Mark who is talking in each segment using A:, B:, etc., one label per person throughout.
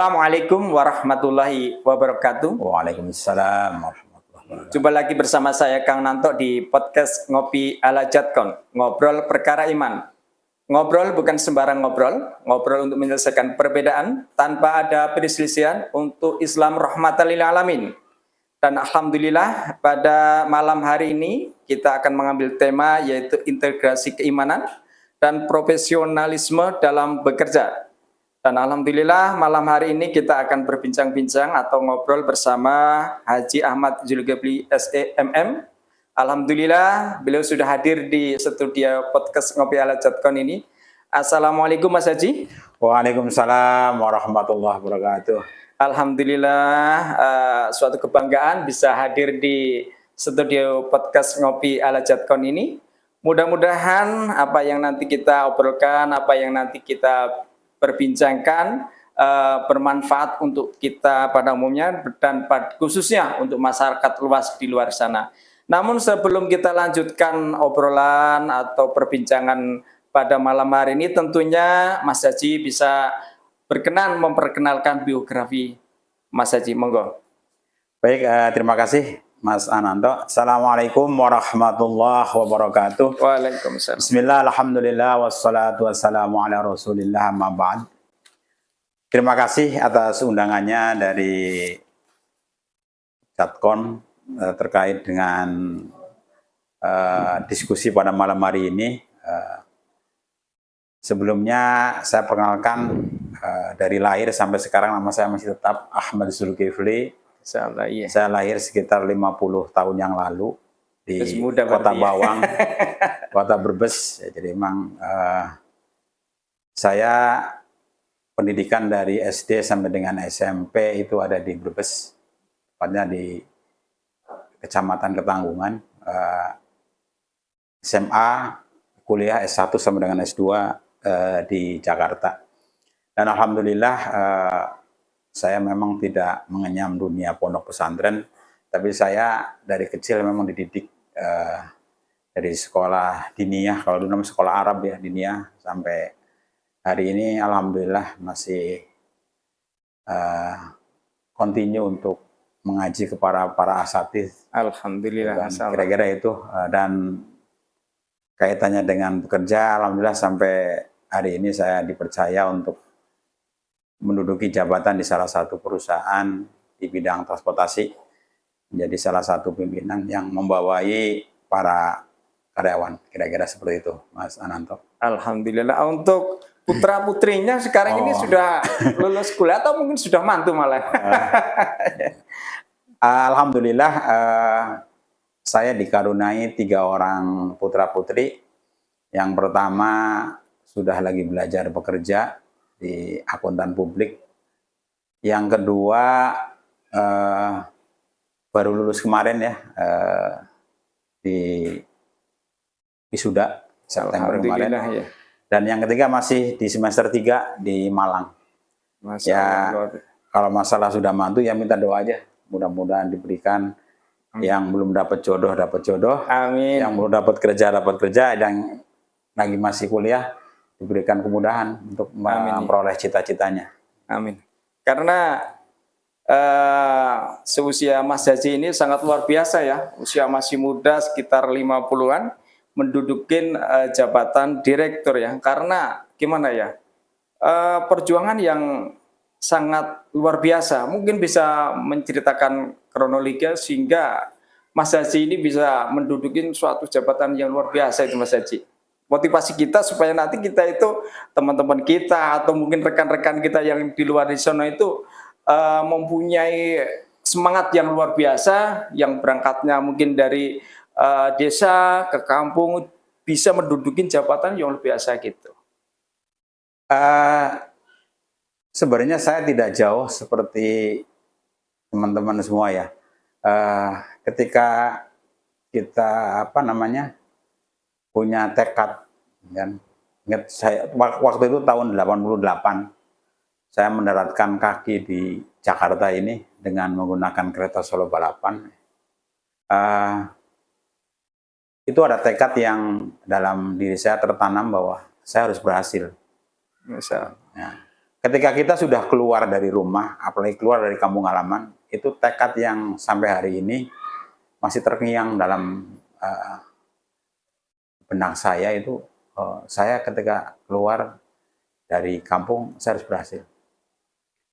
A: Assalamualaikum warahmatullahi wabarakatuh.
B: Waalaikumsalam warahmatullahi wabarakatuh.
A: Jumpa lagi bersama saya Kang Nanto di podcast Ngopi ala Jatkon, ngobrol perkara iman. Ngobrol bukan sembarang ngobrol, ngobrol untuk menyelesaikan perbedaan tanpa ada perselisihan untuk Islam rahmatan lil alamin. Dan alhamdulillah pada malam hari ini kita akan mengambil tema yaitu integrasi keimanan dan profesionalisme dalam bekerja. Dan alhamdulillah malam hari ini kita akan berbincang-bincang atau ngobrol bersama Haji Ahmad Zulkifli SEMM. Alhamdulillah beliau sudah hadir di studio podcast Ngopi ala Jatkon ini. Assalamualaikum Mas Haji.
B: Waalaikumsalam warahmatullahi wabarakatuh.
A: Alhamdulillah suatu kebanggaan bisa hadir di studio podcast Ngopi ala Jatkon ini. Mudah-mudahan apa yang nanti kita obrolkan, apa yang nanti kita perbincangkan bermanfaat untuk kita pada umumnya dan khususnya untuk masyarakat luas di luar sana. Namun sebelum kita lanjutkan obrolan atau perbincangan pada malam hari ini, tentunya Mas Haji bisa berkenan memperkenalkan biografi Mas Haji. Monggo.
B: Baik, terima kasih Mas Ananto. Assalamualaikum warahmatullahi wabarakatuh.
A: Waalaikumsalam.
B: Bismillah, alhamdulillah, wassalatu wassalamu ala rasulillah, amma ba'd. Terima kasih atas undangannya dari Jatkon terkait dengan diskusi pada malam hari ini. Sebelumnya saya perkenalkan dari lahir sampai sekarang nama saya masih tetap Ahmad Zulkifli.
A: Iya.
B: Saya lahir sekitar 50 tahun yang lalu di Kota Bawang, Kota Brebes. Jadi memang saya pendidikan dari SD sampai dengan SMP itu ada di Brebes, tepatnya di Kecamatan Ketanggungan. SMA, kuliah S1 sampai dengan S2 di Jakarta. Dan alhamdulillah saya memang tidak mengenyam dunia pondok pesantren, tapi saya dari kecil memang dididik dari sekolah diniyah, kalau dulu namanya sekolah Arab ya, diniyah, sampai hari ini alhamdulillah masih continue untuk mengaji kepada para asatidz.
A: Alhamdulillah.
B: Kira-kira itu, dan kaitannya dengan bekerja, alhamdulillah sampai hari ini saya dipercaya untuk menduduki jabatan di salah satu perusahaan di bidang transportasi, menjadi salah satu pimpinan yang membawai para karyawan. Kira-kira seperti itu, Mas Ananto.
A: Alhamdulillah. Untuk putra-putrinya sekarang ini sudah lulus kuliah atau mungkin sudah mantu malah?
B: Alhamdulillah saya dikaruniai 3 orang putra-putri. Yang pertama sudah lagi belajar bekerja di akuntan publik. Yang kedua baru lulus kemarin ya, di wisuda September kemarin. Ya. Dan yang ketiga masih di semester 3 di Malang. Ya, kalau masalah sudah mantu ya minta doa aja. Mudah-mudahan diberikan. Yang belum dapat jodoh dapat jodoh.
A: Amin.
B: Yang belum dapat kerja dapat kerja. Dan lagi masih kuliah diberikan kemudahan untuk memperoleh cita-citanya.
A: Amin. Karena seusia Mas Haji ini sangat luar biasa ya. Usia masih muda sekitar 50-an mendudukin jabatan direktur ya. Karena gimana ya? Perjuangan yang sangat luar biasa. Mungkin bisa menceritakan kronologinya sehingga Mas Haji ini bisa mendudukin suatu jabatan yang luar biasa itu Mas Haji. Motivasi kita supaya nanti kita itu, teman-teman kita atau mungkin rekan-rekan kita yang di luar di sana itu mempunyai semangat yang luar biasa, yang berangkatnya mungkin dari desa ke kampung bisa mendudukin jabatan yang luar biasa gitu.
B: Sebenarnya saya tidak jauh seperti teman-teman semua ya. Ketika kita punya tekad, kan? Saya waktu itu tahun 88, saya mendaratkan kaki di Jakarta ini dengan menggunakan kereta Solo Balapan. Itu ada tekad yang dalam diri saya tertanam bahwa saya harus berhasil.
A: Misal.
B: Ya. ketika kita sudah keluar dari rumah, apalagi keluar dari kampung halaman, itu tekad yang sampai hari ini masih terngiang dalam benak saya itu, saya ketika keluar dari kampung, saya harus berhasil.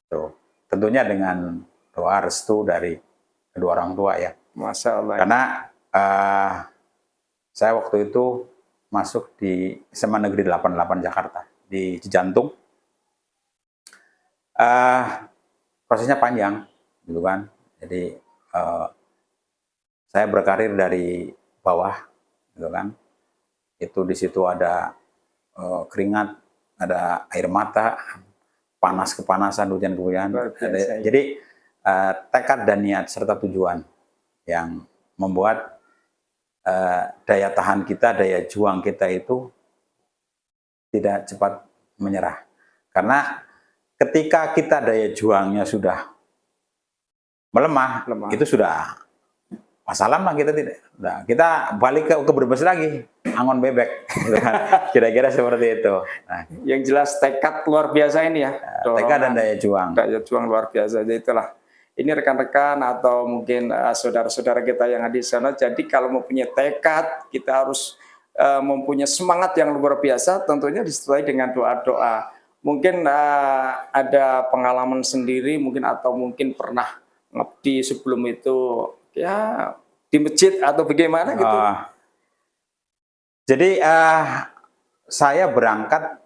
B: Tuh. Tentunya dengan doa restu dari kedua orang tua ya.
A: Masya Allah.
B: Karena saya waktu itu masuk di SMA Negeri 88 Jakarta, di Cijantung. Prosesnya panjang, gitu kan. Jadi saya berkarir dari bawah, gitu kan. Itu di situ ada keringat, ada air mata, panas kepanasan, hujan kehujanan. Jadi tekad dan niat serta tujuan yang membuat daya tahan kita, daya juang kita itu tidak cepat menyerah. Karena ketika kita daya juangnya sudah melemah. Itu sudah masalah lah, kita tidak. Nah, kita balik ke Brebes lagi, angon bebek. Kira-kira seperti itu. Nah,
A: yang jelas tekad luar biasa ini ya.
B: Tekad dan daya juang.
A: Daya juang luar biasa. Jadi itulah. Ini rekan-rekan atau mungkin saudara-saudara kita yang ada di sana. Jadi kalau mempunyai tekad, kita harus mempunyai semangat yang luar biasa. Tentunya disertai dengan doa-doa. Mungkin ada pengalaman sendiri, mungkin atau mungkin pernah ngabdi sebelum itu, ya di masjid atau bagaimana gitu.
B: Jadi saya berangkat,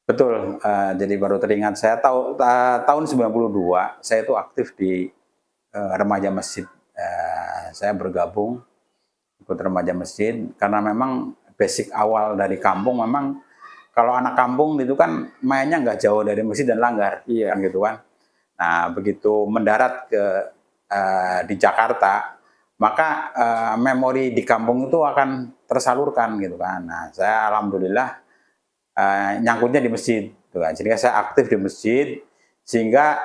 B: betul, jadi baru teringat saya tahun 92 saya itu aktif di remaja masjid. Saya bergabung ikut remaja masjid karena memang basic awal dari kampung, memang kalau anak kampung itu kan mainnya nggak jauh dari masjid dan langgar, kan gitu kan. Nah, begitu mendarat di Jakarta, maka memori di kampung itu akan tersalurkan gitu kan. Nah, saya alhamdulillah nyangkutnya di masjid, gitu kan. Jadi saya aktif di masjid, sehingga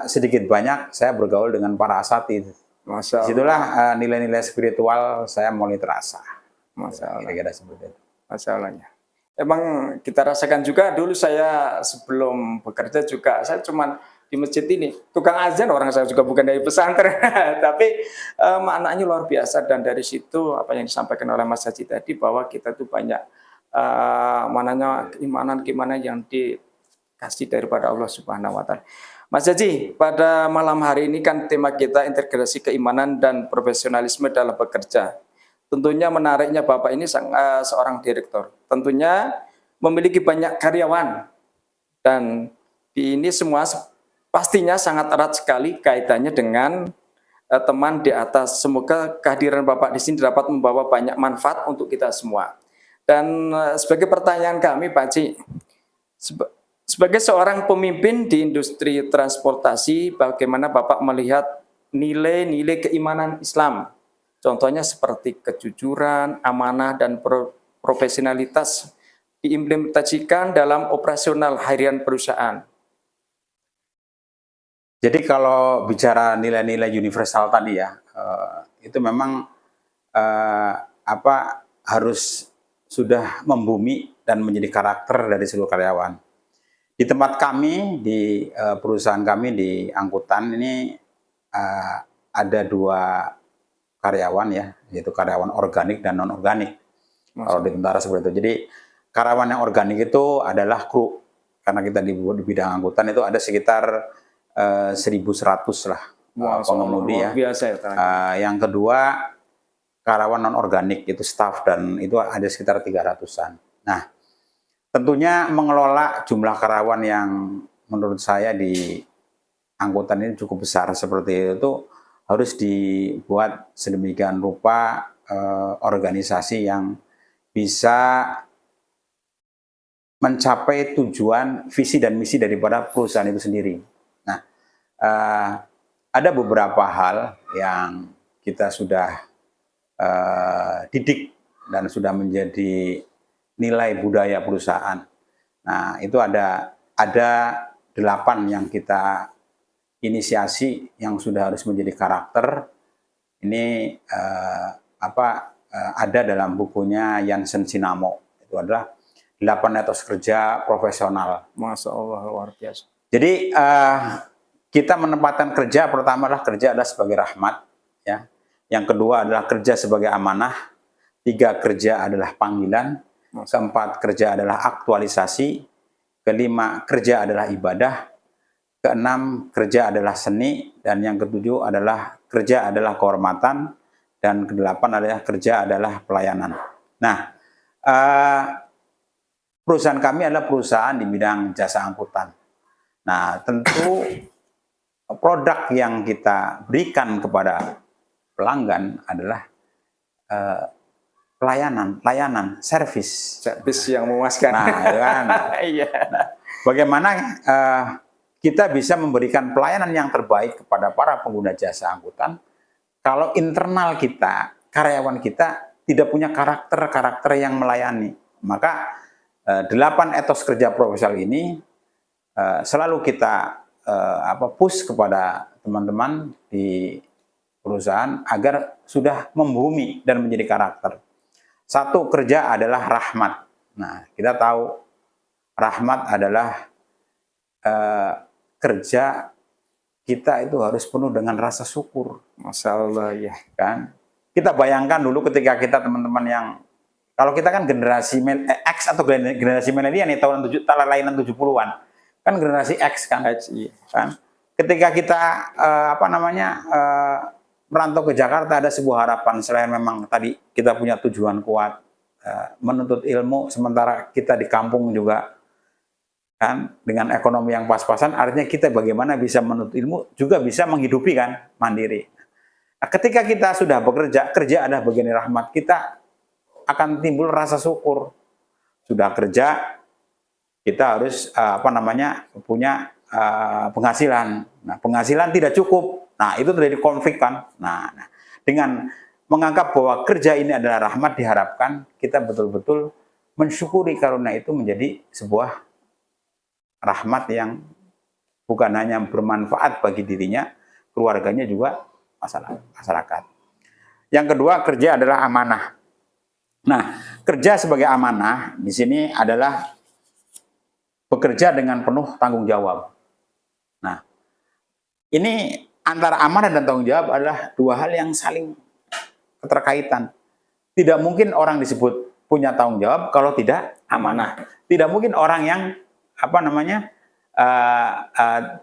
B: sedikit banyak saya bergaul dengan para asatidz. Disitulah nilai-nilai spiritual saya mulai terasa.
A: Masya Allah.
B: Kira-kira seperti itu.
A: Masya Allahnya. Emang kita rasakan juga dulu saya sebelum bekerja juga, saya cuman di masjid ini, tukang azan orang saya juga bukan dari pesantren, tapi maknanya luar biasa. Dan dari situ apa yang disampaikan oleh Mas Haji tadi, bahwa kita tuh banyak mananya keimanan yang dikasih daripada Allah Subhanahu Wa Taala. Mas Haji, pada malam hari ini kan tema kita integrasi keimanan dan profesionalisme dalam bekerja. Tentunya menariknya Bapak ini seorang direktur. Tentunya memiliki banyak karyawan. Dan ini semua pastinya sangat erat sekali kaitannya dengan teman di atas. Semoga kehadiran Bapak di sini dapat membawa banyak manfaat untuk kita semua. Dan sebagai pertanyaan kami Pak Haji, sebagai seorang pemimpin di industri transportasi, bagaimana Bapak melihat nilai-nilai keimanan Islam? Contohnya seperti kejujuran, amanah, dan profesionalitas diimplementasikan dalam operasional harian perusahaan.
B: Jadi kalau bicara nilai-nilai universal tadi ya, itu memang harus sudah membumi dan menjadi karakter dari seluruh karyawan. Di tempat kami, di perusahaan kami di angkutan ini ada dua karyawan ya, yaitu karyawan organik dan non-organik. Kalau di tentara seperti itu. Jadi karyawan yang organik itu adalah kru. Karena kita di bidang angkutan itu ada sekitar 1.100 lah pengemudi ya.
A: Biasa ya.
B: Yang kedua karyawan non-organik itu staff, dan itu ada sekitar 300-an. Nah, tentunya mengelola jumlah karyawan yang menurut saya di angkutan ini cukup besar seperti itu, harus dibuat sedemikian rupa organisasi yang bisa mencapai tujuan, visi dan misi daripada perusahaan itu sendiri. Nah, ada beberapa hal yang kita sudah didik dan sudah menjadi nilai budaya perusahaan. Nah, itu ada 8 yang kita inisiasi yang sudah harus menjadi karakter. Ini ada dalam bukunya Jansen Sinamo. Itu adalah 8 etos kerja profesional.
A: Masya Allah, luar biasa.
B: Jadi kita menempatkan kerja, pertama adalah kerja adalah sebagai rahmat, ya. Yang kedua adalah kerja sebagai amanah. 3, kerja adalah panggilan. 4, kerja adalah aktualisasi. 5, kerja adalah ibadah. 6, kerja adalah seni. Dan yang ke-7 adalah kerja adalah kehormatan. Dan ke-8 adalah kerja adalah pelayanan. Nah, perusahaan kami adalah perusahaan di bidang jasa angkutan. Nah, tentu produk yang kita berikan kepada pelanggan adalah layanan, servis
A: yang memuaskan.
B: Nah, itu kan.
A: Iya.
B: Nah, bagaimana kita bisa memberikan pelayanan yang terbaik kepada para pengguna jasa angkutan kalau internal kita, karyawan kita tidak punya karakter yang melayani. Maka 8 etos kerja profesional ini selalu kita push kepada teman-teman di perusahaan agar sudah membumi dan menjadi karakter. 1, kerja adalah rahmat. Nah, kita tahu rahmat adalah kerja kita itu harus penuh dengan rasa syukur.
A: Masya Allah, ya.
B: Kan? Kita bayangkan dulu ketika kita teman-teman yang, kalau kita kan generasi X atau generasi milenial nih, tahun layanan 70-an. Kan generasi X kan.
A: Iya.
B: Kan? Ketika kita merantau ke Jakarta, ada sebuah harapan selain memang tadi kita punya tujuan kuat menuntut ilmu, sementara kita di kampung juga kan dengan ekonomi yang pas-pasan, artinya kita bagaimana bisa menuntut ilmu juga bisa menghidupi kan mandiri. Nah, ketika kita sudah bekerja, kerja adalah bagian rahmat, kita akan timbul rasa syukur. Sudah kerja, kita harus punya penghasilan. Nah, penghasilan tidak cukup. Nah, itu terjadi konflik kan. Nah, dengan menganggap bahwa kerja ini adalah rahmat, diharapkan kita betul-betul mensyukuri karunia itu menjadi sebuah rahmat yang bukan hanya bermanfaat bagi dirinya, keluarganya juga masyarakat. Yang kedua, kerja adalah amanah. Nah, kerja sebagai amanah di sini adalah bekerja dengan penuh tanggung jawab. Nah, ini antara amanah dan tanggung jawab adalah dua hal yang saling keterkaitan. Tidak mungkin orang disebut punya tanggung jawab kalau tidak amanah. Tidak mungkin orang yang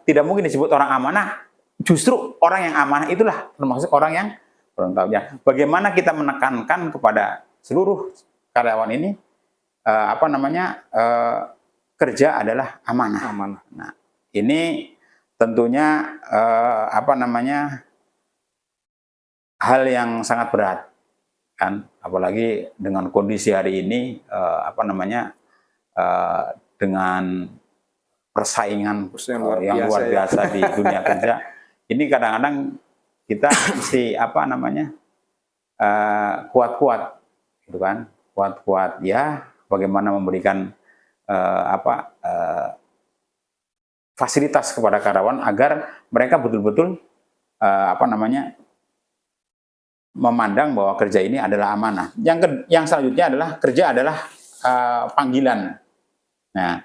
B: tidak mungkin disebut orang amanah. Justru orang yang amanah itulah termasuk orang yang bertanggung jawab. Bagaimana kita menekankan kepada seluruh karyawan ini kerja adalah amanah. Nah, ini tentunya hal yang sangat berat kan, apalagi dengan kondisi hari ini dengan persaingan yang luar biasa di dunia kerja. Ini kadang-kadang kita mesti kuat-kuat gitu kan, kuat-kuat ya, bagaimana memberikan fasilitas kepada karyawan agar mereka betul-betul memandang bahwa kerja ini adalah amanah. Yang selanjutnya adalah kerja adalah panggilan. Nah,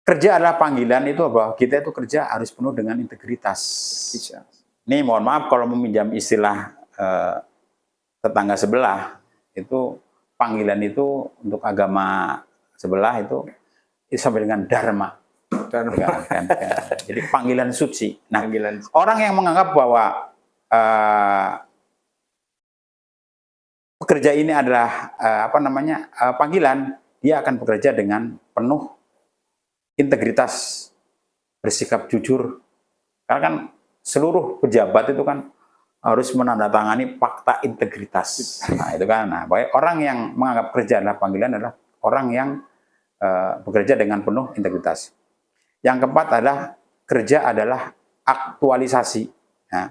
B: kerja adalah panggilan itu bahwa kita itu kerja harus penuh dengan integritas. Ini mohon maaf kalau meminjam istilah tetangga sebelah, itu panggilan itu untuk agama sebelah itu sampai dengan dharma. Kan. Jadi panggilan suci. Nah, orang yang menganggap bahwa pekerja ini adalah panggilan, dia akan bekerja dengan penuh integritas, bersikap jujur. Karena kan seluruh pejabat itu kan harus menandatangani fakta integritas. Nah, itu kan. Nah, orang yang menganggap kerja adalah panggilan adalah orang yang bekerja dengan penuh integritas. Yang keempat adalah kerja adalah aktualisasi. Nah,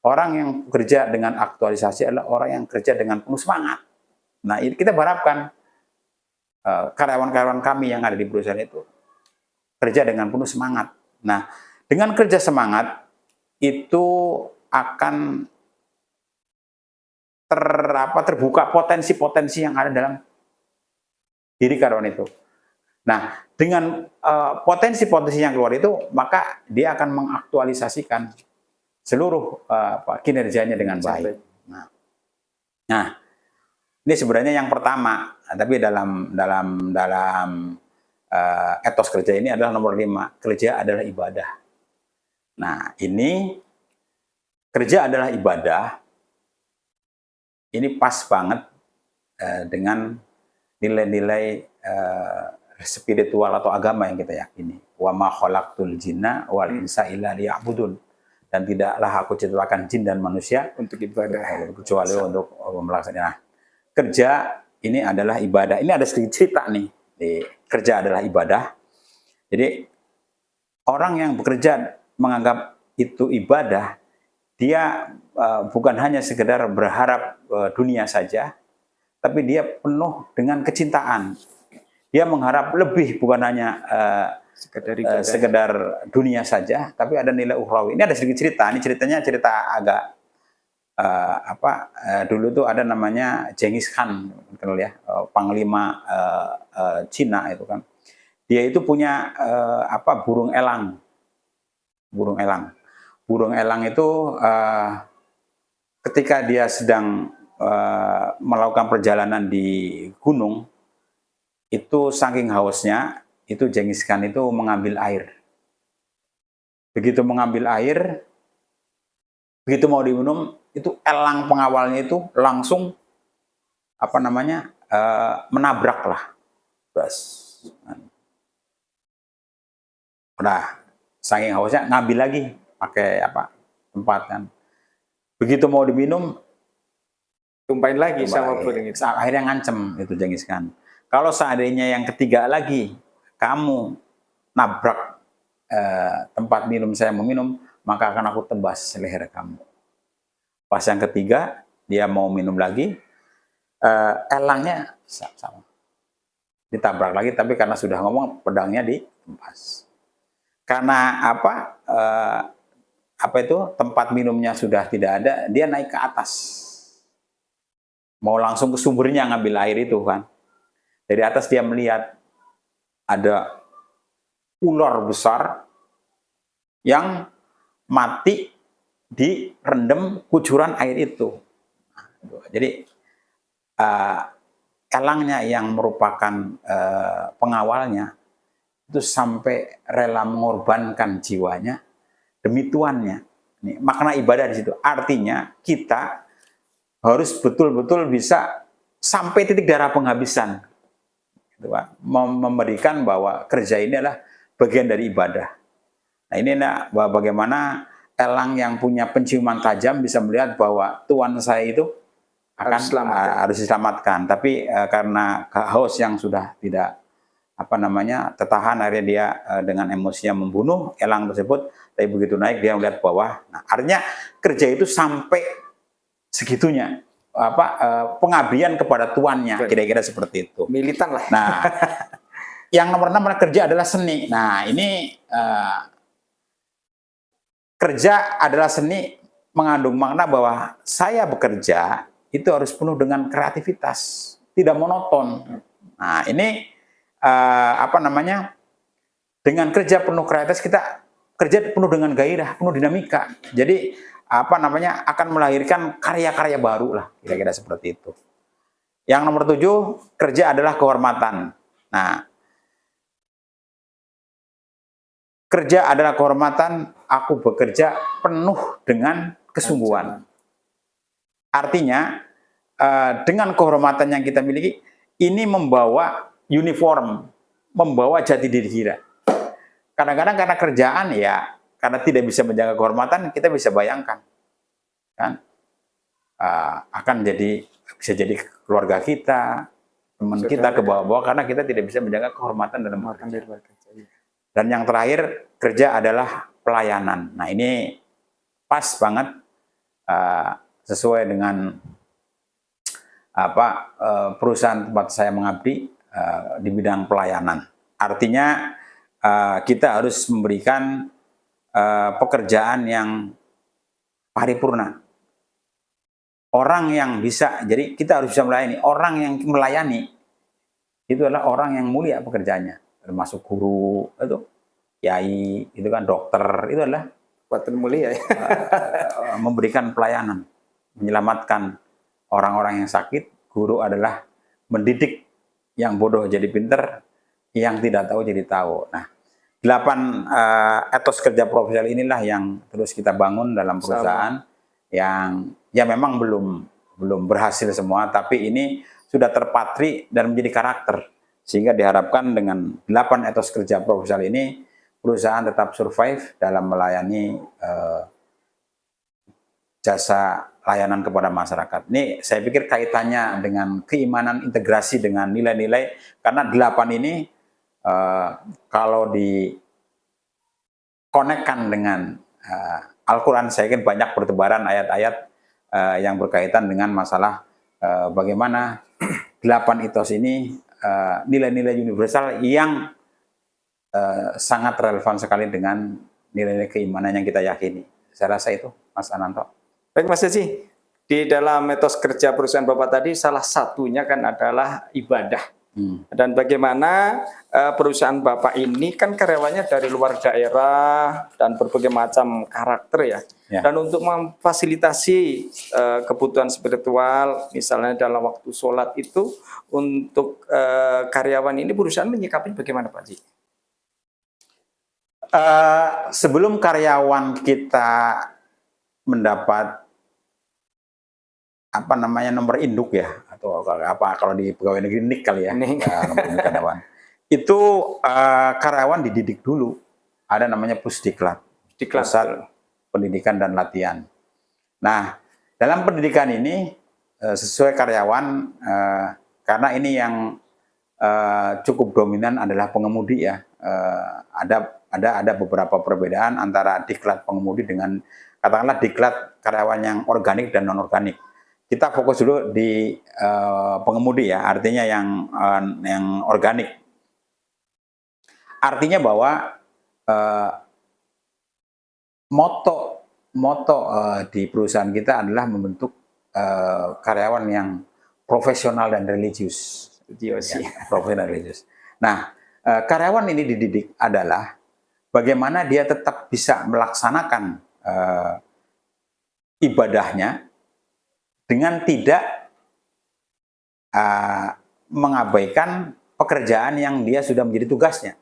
B: orang yang bekerja dengan aktualisasi adalah orang yang kerja dengan penuh semangat. Nah, ini kita berharapkan karyawan-karyawan kami yang ada di perusahaan itu kerja dengan penuh semangat. Nah, dengan kerja semangat itu akan terbuka potensi-potensi yang ada dalam diri karyawan itu. Nah, dengan potensi-potensi yang keluar itu, maka dia akan mengaktualisasikan seluruh kinerjanya dengan baik. Nah, ini sebenarnya yang pertama, tapi dalam etos kerja ini adalah nomor 5, kerja adalah ibadah. Nah, ini kerja adalah ibadah, ini pas banget dengan nilai-nilai spiritual atau agama yang kita yakini. Wa ma khalaqtul jinna wal insa illa liya'budun. Dan tidaklah aku ciptakan jin dan manusia
A: untuk ibadah,
B: kecuali untuk melaksanakan. Nah, kerja ini adalah ibadah. Ini ada sedikit cerita nih. Kerja adalah ibadah. Jadi orang yang bekerja menganggap itu ibadah, dia bukan hanya sekedar berharap dunia saja, tapi dia penuh dengan kecintaan. Dia mengharap lebih, bukan hanya sekedar dunia saja, tapi ada nilai ukhrawi. Ini ada sedikit cerita. Ini ceritanya cerita agak dulu tuh ada namanya Genghis Khan, kenal ya, panglima Cina itu kan. Dia itu punya burung elang. Burung elang. Burung elang itu ketika dia sedang melakukan perjalanan di gunung, itu saking hausnya, itu Genghis Khan itu mengambil air. Begitu mengambil air, begitu mau diminum, itu elang pengawalnya itu langsung menabrak lah. Udah, saking hausnya ngambil lagi pakai tempat kan. Begitu mau diminum,
A: tumpahin lagi sama burung itu.
B: Akhirnya ngancem itu Genghis Khan. Kalau seandainya yang ketiga lagi kamu nabrak tempat minum saya mau minum, maka akan aku tebas leher kamu. Pas yang ketiga dia mau minum lagi, elangnya sama ditabrak lagi, tapi karena sudah ngomong pedangnya ditebas. Karena tempat minumnya sudah tidak ada, dia naik ke atas, mau langsung ke sumbernya ngambil air itu kan. Dari atas dia melihat ada ular besar yang mati direndam kucuran air itu. Jadi elangnya yang merupakan pengawalnya itu sampai rela mengorbankan jiwanya demi tuannya. Ini makna ibadah di situ. Artinya kita harus betul-betul bisa sampai titik darah penghabisan. Memberikan bahwa kerja ini adalah bagian dari ibadah. Nah, ini bagaimana elang yang punya penciuman tajam bisa melihat bahwa tuan saya itu harus diselamatkan. Tapi karena haus yang sudah tidak tertahan, akhirnya dia dengan emosinya membunuh elang tersebut. Tapi begitu naik dia melihat bawah. Nah, artinya kerja itu sampai segitunya. Pengabdian kepada tuannya, kira-kira seperti itu.
A: Militan lah.
B: Nah, yang nomor 6 kerja adalah seni. Nah, ini kerja adalah seni mengandung makna bahwa saya bekerja itu harus penuh dengan kreativitas, tidak monoton. Nah, ini dengan kerja penuh kreativitas kita kerja penuh dengan gairah, penuh dinamika. Jadi akan melahirkan karya-karya baru lah, kira-kira seperti itu. Yang nomor 7, kerja adalah kehormatan. Nah, kerja adalah kehormatan, aku bekerja penuh dengan kesungguhan. Artinya, dengan kehormatan yang kita miliki, ini membawa uniform, membawa jati diri kita. Kadang-kadang karena kerjaan ya, karena tidak bisa menjaga kehormatan, kita bisa bayangkan, kan, akan bisa jadi keluarga kita, teman kita ke bawah-bawah karena kita tidak bisa menjaga kehormatan dalam bekerja. Dan yang terakhir, kerja adalah pelayanan. Nah, ini pas banget sesuai dengan perusahaan tempat saya mengabdi di bidang pelayanan. Artinya kita harus memberikan pekerjaan yang paripurna. Orang yang bisa, jadi kita harus bisa melayani. Orang yang melayani itu adalah orang yang mulia pekerjaannya, termasuk guru, itu kiai, itu kan dokter, itu adalah
A: Kekuatan mulia ya.
B: memberikan pelayanan, menyelamatkan orang-orang yang sakit. Guru adalah mendidik yang bodoh jadi pinter, yang tidak tahu jadi tahu. Nah, 8 etos kerja profesional inilah yang terus kita bangun dalam perusahaan yang ya memang belum berhasil semua, tapi ini sudah terpatri dan menjadi karakter. Sehingga diharapkan dengan 8 etos kerja profesional ini perusahaan tetap survive dalam melayani jasa layanan kepada masyarakat. Ini saya pikir kaitannya dengan keimanan, integrasi dengan nilai-nilai, karena 8 ini kalau dikonekkan dengan Al-Quran, saya kira banyak bertebaran ayat-ayat yang berkaitan dengan masalah bagaimana 8 etos ini nilai-nilai universal yang sangat relevan sekali dengan nilai-nilai keimanan yang kita yakini. Saya rasa itu, Mas Ananto.
A: Baik Mas Haji, di dalam etos kerja perusahaan Bapak tadi salah satunya kan adalah ibadah. Dan bagaimana perusahaan Bapak ini kan karyawannya dari luar daerah dan berbagai macam karakter ya. Dan untuk memfasilitasi kebutuhan spiritual, misalnya dalam waktu sholat itu, untuk karyawan ini perusahaan menyikapi bagaimana Pak Haji?
B: Sebelum karyawan kita mendapat nomor induk ya, atau apa kalau di pegawai negeri NIK kali ya, nomor induk karyawan. Itu karyawan dididik dulu, ada namanya Pusdiklat, Pusat Pendidikan dan Latihan. Nah, dalam pendidikan ini sesuai karyawan, karena ini yang cukup dominan adalah pengemudi ya. Ada beberapa perbedaan antara diklat pengemudi dengan katakanlah diklat karyawan yang organik dan non organik. Kita fokus dulu di pengemudi ya, artinya yang organik. Artinya bahwa moto di perusahaan kita adalah membentuk karyawan yang profesional dan religius. Ya, profesional religius. Nah, karyawan ini dididik adalah bagaimana dia tetap bisa melaksanakan ibadahnya dengan tidak mengabaikan pekerjaan yang dia sudah menjadi tugasnya.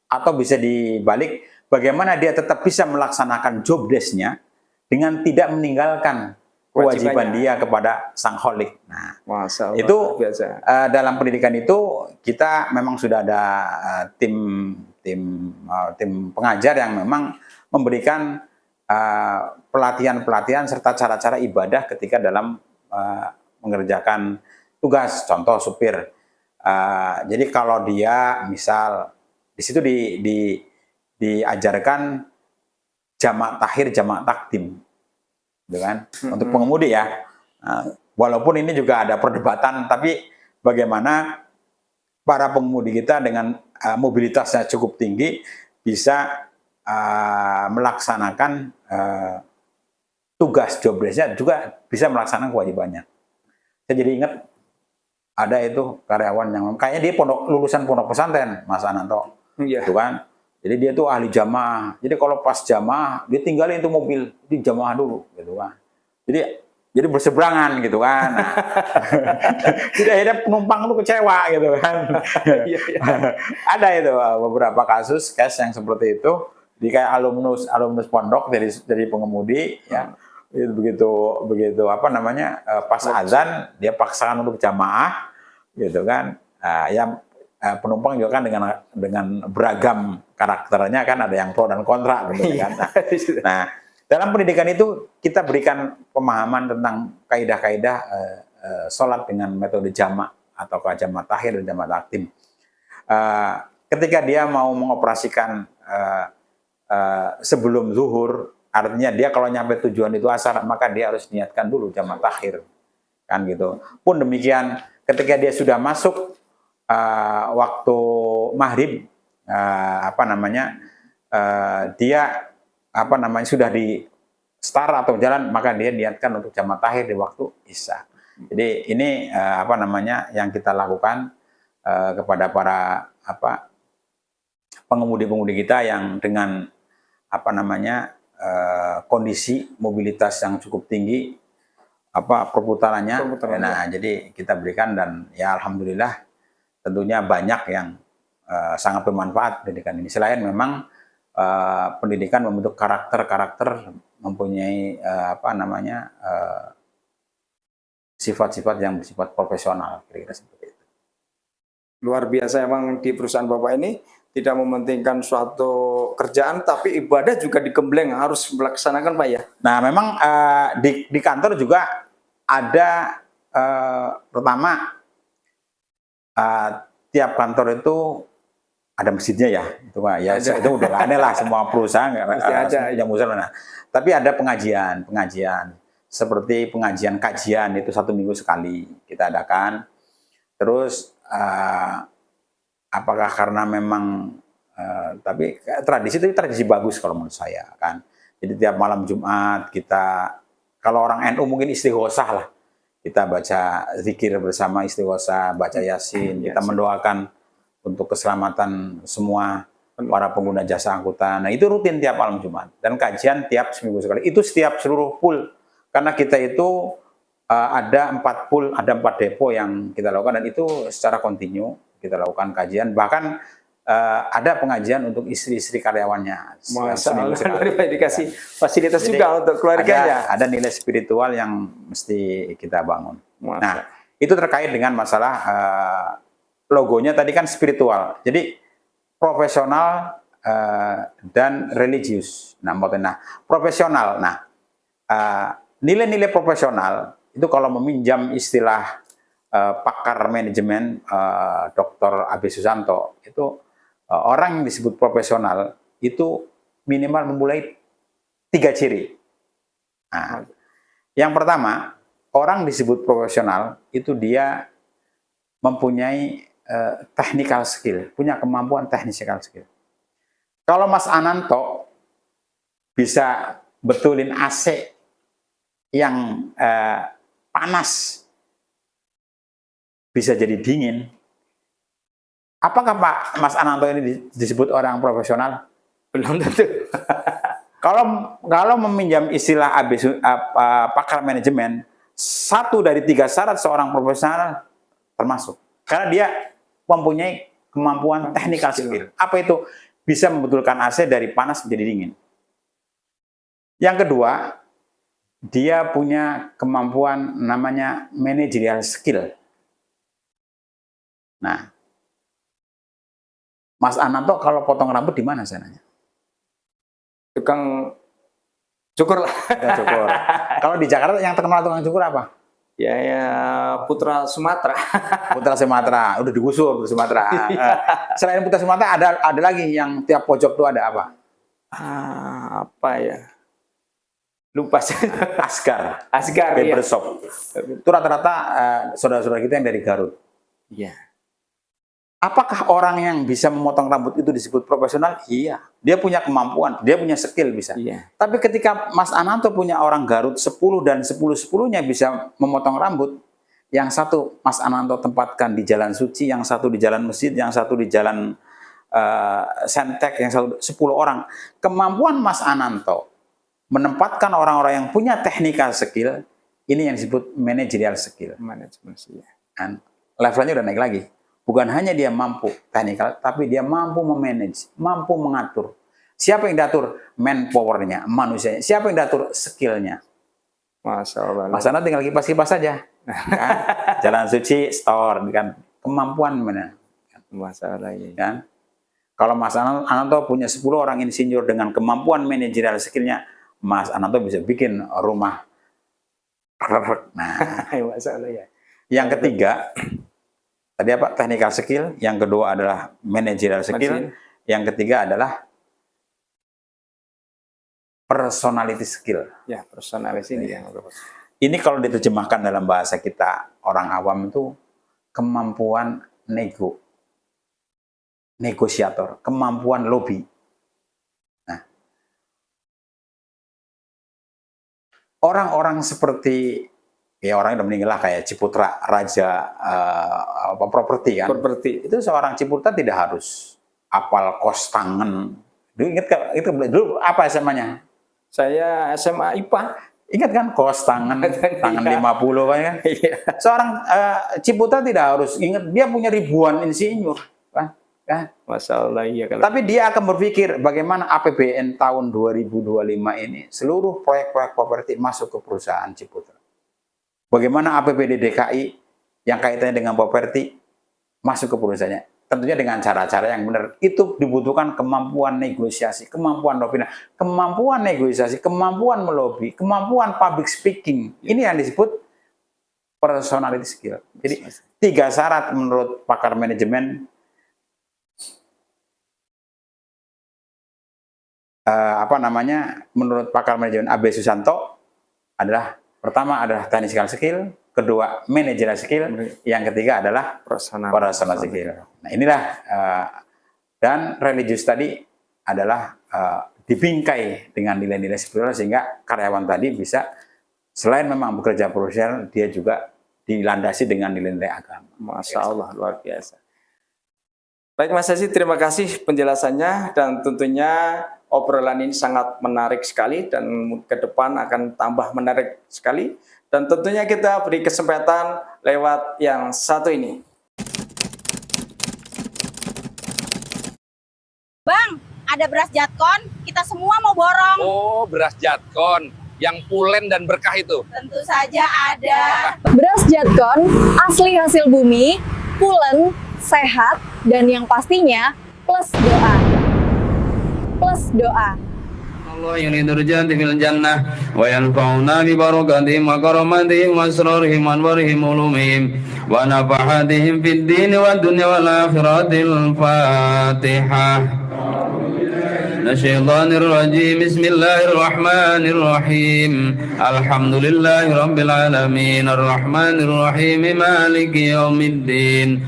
B: Atau bisa dibalik, bagaimana dia tetap bisa melaksanakan job desk-nya dengan tidak meninggalkan kewajiban dia kepada sang kholik. Nah, itu dalam pendidikan itu kita memang sudah ada tim pengajar yang memang memberikan pelatihan-pelatihan serta cara-cara ibadah ketika dalam mengerjakan tugas. Contoh supir. Jadi kalau dia misal di situ diajarkan jamak takhir, jamak takdim, gitu kan? Untuk pengemudi ya. Walaupun ini juga ada perdebatan, tapi bagaimana para pengemudi kita dengan mobilitasnya cukup tinggi bisa melaksanakan tugas job desk-nya, juga bisa melaksanakan kewajibannya. Saya jadi ingat ada itu karyawan yang kayaknya dia lulusan pondok pesantren, Mas Ananto. Gitu kan. Jadi dia tuh ahli jamaah. Jadi kalau pas jamaah dia tinggalin itu mobil di jamaah dulu, gitu kan. Jadi berseberangan gitu kan. Nah, jadi akhirnya penumpang tuh kecewa gitu kan. Ada itu beberapa kasus yang seperti itu. Di kayak alumnus pondok dari pengemudi ya. Begitu pas azan dia paksakan untuk jamaah gitu kan. Yang penumpang juga kan dengan beragam karakternya kan, ada yang pro dan kontra gitu kan. Nah, dalam pendidikan itu kita berikan pemahaman tentang kaidah-kaidah sholat dengan metode jamak atau jamak takhir dan jamak takdim. Ketika dia mau mengoperasikan sebelum zuhur, artinya dia kalau nyampe tujuan itu asar, maka dia harus niatkan dulu jamak takhir, kan gitu. Pun demikian ketika dia sudah masuk waktu maghrib, dia sudah di start atau jalan, maka dia niatkan untuk jamak takhir di waktu isya. Jadi ini yang kita lakukan kepada para pengemudi-pengemudi kita yang dengan kondisi mobilitas yang cukup tinggi, perputarannya. Nah, jadi kita berikan, dan ya alhamdulillah tentunya banyak yang sangat bermanfaat pendidikan ini. Selain memang pendidikan membentuk karakter, mempunyai sifat-sifat yang bersifat profesional, kira-kira seperti itu.
A: Luar biasa emang di perusahaan Bapak ini tidak mementingkan suatu kerjaan, tapi ibadah juga digembleng, harus melaksanakan, Pak ya.
B: Nah, memang di kantor juga ada pertama tiap kantor itu ada masjidnya ya, itu Pak. Ya itu udah aneh lah, semua perusahaan
A: pasti ada
B: yang musola. Nah, tapi ada pengajian seperti pengajian kajian itu 1 minggu sekali kita adakan. Terus apakah karena memang tapi tradisi itu tradisi bagus kalau menurut saya kan. Jadi tiap malam Jumat kita, kalau orang NU mungkin istighosah lah. Kita baca zikir bersama, istighosah, baca Yasin, kita mendoakan untuk keselamatan semua para pengguna jasa angkutan. Nah, itu rutin tiap malam Jumat, dan kajian tiap seminggu sekali. Itu setiap seluruh pool, karena kita itu ada 4 pool, ada 4 depo yang kita lakukan, dan itu secara kontinu kita lakukan kajian. Bahkan ada pengajian untuk istri-istri karyawannya.
A: Masya Allah, dikasih fasilitas jadi, juga untuk keluarganya.
B: Ada nilai spiritual yang mesti kita bangun. Nah, itu terkait dengan masalah logonya tadi kan spiritual. Jadi profesional dan religius. Nah, profesional. Nah, nilai-nilai profesional itu kalau meminjam istilah pakar manajemen Dr. Abe Susanto, itu orang yang disebut profesional itu minimal memulai 3 ciri. Nah, yang pertama, orang disebut profesional itu dia mempunyai technical skill, punya kemampuan technical skill. Kalau Mas Ananto bisa betulin AC yang panas bisa jadi dingin, apakah Pak Mas Ananto ini disebut orang profesional?
A: Belum tentu.
B: Kalau meminjam istilah pakar manajemen, 1 dari 3 syarat seorang profesional termasuk, karena dia mempunyai kemampuan technical skill. Apa itu? Bisa membetulkan AC dari panas menjadi dingin. Yang kedua, dia punya kemampuan namanya managerial skill. Nah, Mas Ananto kalau potong rambut di mana saya nanya?
A: Tukang cukur lah.
B: Cukur. Kalau di Jakarta yang terkenal tukang cukur apa?
A: Ya, Putra Sumatera.
B: Putra Sumatera, udah digusur Putra Sumatera. Selain Putra Sumatera ada lagi yang tiap pojok tuh ada apa?
A: Apa ya? Lupa saya. Asgar.
B: Barbershop. Itu rata-rata saudara-saudara kita yang dari Garut.
A: Iya.
B: Apakah orang yang bisa memotong rambut itu disebut profesional? Iya. Dia punya kemampuan, dia punya skill bisa.
A: Iya.
B: Tapi ketika Mas Ananto punya orang Garut 10 dan 10-10-nya bisa memotong rambut, yang satu Mas Ananto tempatkan di Jalan Suci, yang satu di Jalan Masjid, yang satu di Jalan Sentek, yang satu 10 orang. Kemampuan Mas Ananto menempatkan orang-orang yang punya technical skill, ini yang disebut managerial skill.
A: Manajemen sih.
B: Dan levelnya udah naik lagi. Bukan hanya dia mampu technical, tapi dia mampu memanage, mampu mengatur. Siapa yang diatur? Manpower-nya, manusianya. Siapa yang diatur? Skill-nya.
A: Masya Allah.
B: Mas Ananto tinggal kipas-kipas saja. Kan? Jalan Suci, store, kan? Kemampuan mana?
A: Masya Allah. Ya.
B: Kan? Kalau Mas Ananto punya 10 orang insinyur dengan kemampuan manajerial skill-nya, Mas Ananto bisa bikin rumah. Nah,
A: Masya Allah ya.
B: Yang ketiga, tadi apa? Technical skill. Yang kedua adalah managerial skill. Yang ketiga adalah personality skill.
A: Ya, personality ini.
B: Ini kalau diterjemahkan dalam bahasa kita orang awam itu kemampuan negosiator, kemampuan lobby. Nah, orang-orang seperti ya orangnya udah meninggal lah, kayak Ciputra Raja properti kan.
A: Properti.
B: Itu seorang Ciputra tidak harus apal kos tangan. Dulu ingat itu dulu apa SMA-nya?
A: Saya SMA IPA.
B: Ingat kan kos tangan tangan 50 kan?
A: Iya.
B: Seorang Ciputra tidak harus ingat, dia punya ribuan insinyur, kan?
A: Masya Allah, iya.
B: Tapi dia akan berpikir bagaimana APBN tahun 2025 ini seluruh proyek-proyek properti masuk ke perusahaan Ciputra. Bagaimana APBD DKI yang kaitannya dengan properti masuk ke perusahaannya. Tentunya dengan cara-cara yang benar. Itu dibutuhkan kemampuan negosiasi, kemampuan lobby, kemampuan negosiasi, kemampuan melobi, kemampuan public speaking. Ini yang disebut personality skill. Jadi 3 syarat menurut pakar manajemen menurut pakar manajemen AB Susanto adalah pertama adalah technical skill, kedua managerial skill, yang ketiga adalah personal skill. Nah inilah dan religius tadi adalah dibingkai dengan nilai-nilai spiritual sehingga karyawan tadi bisa selain memang bekerja profesional, dia juga dilandasi dengan nilai-nilai agama.
A: Masya Allah, luar biasa. Baik Mas Haji, terima kasih penjelasannya dan tentunya obrolan ini sangat menarik sekali dan ke depan akan tambah menarik sekali. Dan tentunya kita beri kesempatan lewat yang satu ini.
C: Bang, ada beras Jatkon, kita semua mau borong.
D: Oh, beras Jatkon yang pulen dan berkah itu.
C: Tentu saja ada.
E: Beras Jatkon asli hasil bumi, pulen, sehat, dan yang pastinya plus doa. Plus doa.
F: Allah yuridu jannati fil jannah wa yanfa'una bi barakatihim wa karamatihim wa asrarihim wa anwarihim ulumihim wa nafahatihim fid din wa dunya wal akhiratil Fatihah. Nasyaitanir rajim. Bismillahirrahmanirrahim. Alhamdulillahi rabbil alamin arrahmanir rahim maliki yaumiddin.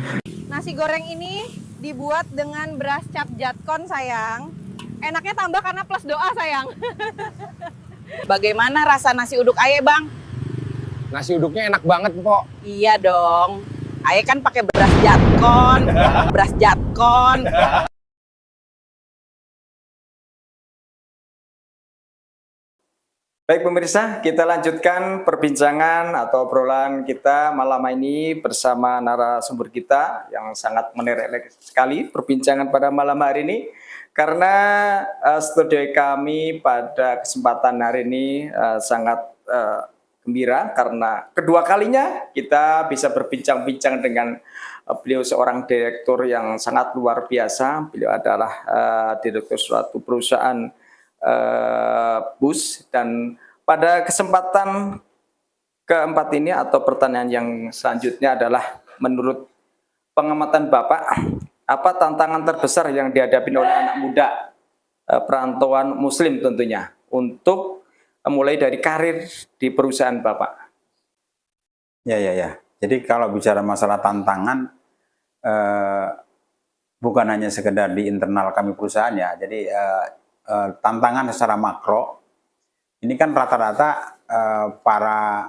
C: Nasi goreng ini dibuat dengan beras cap Jatkon, sayang. Enaknya tambah karena plus doa, sayang. Bagaimana rasa nasi uduk Aye, Bang?
D: Nasi uduknya enak banget, Pok.
C: Iya dong. Aye kan pakai beras Jatkon. Beras Jatkon.
A: Baik pemirsa, kita lanjutkan perbincangan atau obrolan kita malam ini bersama narasumber kita yang sangat menarik sekali perbincangan pada malam hari ini. Karena studio kami pada kesempatan hari ini sangat gembira karena kedua kalinya kita bisa berbincang-bincang dengan beliau seorang direktur yang sangat luar biasa. Beliau adalah direktur suatu perusahaan bus, dan pada kesempatan keempat ini atau pertanyaan yang selanjutnya adalah menurut pengamatan Bapak, apa tantangan terbesar yang dihadapi oleh anak muda perantauan muslim tentunya untuk mulai dari karir di perusahaan Bapak?
B: Ya. Jadi kalau bicara masalah tantangan, bukan hanya sekedar di internal kami perusahaan ya. Jadi tantangan secara makro, ini kan rata-rata para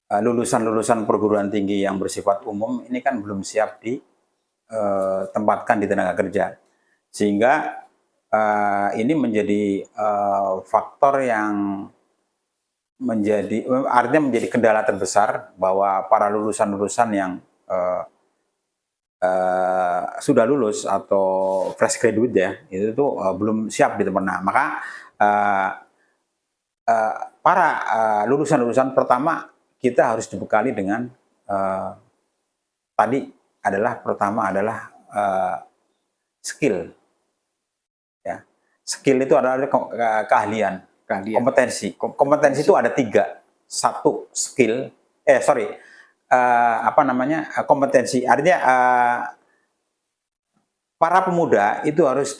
B: lulusan-lulusan perguruan tinggi yang bersifat umum ini kan belum siap ditempatkan di tenaga kerja. Sehingga ini menjadi faktor yang artinya menjadi kendala terbesar bahwa para lulusan-lulusan yang sudah lulus atau fresh graduate ya, itu tuh belum siap ditempatkan. Maka para lulusan-lulusan pertama kita harus dibekali dengan pertama adalah skill. Ya. Skill itu adalah keahlian. Kompetensi itu ada 3. Satu skill, kompetensi. Artinya para pemuda itu harus